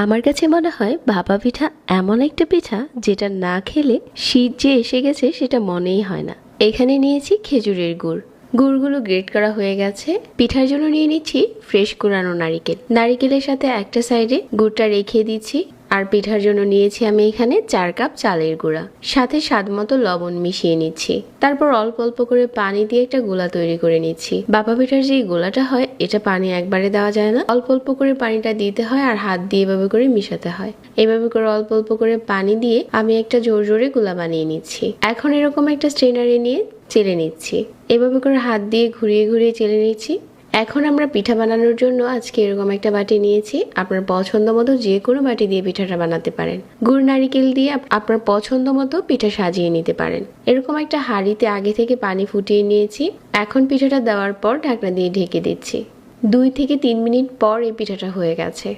আমার কাছে মনে হয় ভাপা পিঠা এমন একটা পিঠা যেটা না খেলে শীত যে এসে গেছে সেটা মনেই হয় না। এখানে নিয়েছি খেজুরের গুড়। গুড়গুলো গ্রেট করা হয়ে গেছে। পিঠার জন্য নিয়ে নিচ্ছি ফ্রেশ কোরানো নারিকেল। নারিকেলের সাথে একটা সাইডে গুড়টা রেখে দিচ্ছি। আর পিঠার জন্য নিয়েছি আমি এখানে 4 কাপ চালের গুঁড়া, সাথে স্বাদ মতো লবণ মিশিয়ে নিচ্ছি। তারপর অল্প অল্প করে পানি দিয়ে একটা গোলা তৈরি করে নিচ্ছি। ভাপা পিঠার যে গোলাটা হয় এটা পানি একবারে দেওয়া যায় না, অল্প অল্প করে পানিটা দিতে হয় আর হাত দিয়ে এভাবে করে মিশাতে হয়। এভাবে করে অল্প অল্প করে পানি দিয়ে আমি একটা জোর জোরে গোলা বানিয়ে নিচ্ছি। এখন এরকম একটা স্ট্রেনারে নিয়ে চেলে নিচ্ছি। এভাবে করে হাত দিয়ে ঘুরিয়ে ঘুরিয়ে চেলে নিচ্ছি। এখন আমরা পিঠা বানানোর জন্য আজকে এরকম একটা বাটি নিয়েছি। আপনার পছন্দ মতো যে কোনো বাটি দিয়ে পিঠাটা বানাতে পারেন। গুড় নারিকেল দিয়ে আপনার পছন্দ মতো পিঠা সাজিয়ে নিতে পারেন। এরকম একটা হাঁড়িতে আগে থেকে পানি ফুটিয়ে নিয়েছি। এখন পিঠাটা দেওয়ার পর ঢাকনা দিয়ে ঢেকে দিচ্ছি। 2 থেকে 3 মিনিট পর এই পিঠাটা হয়ে গেছে।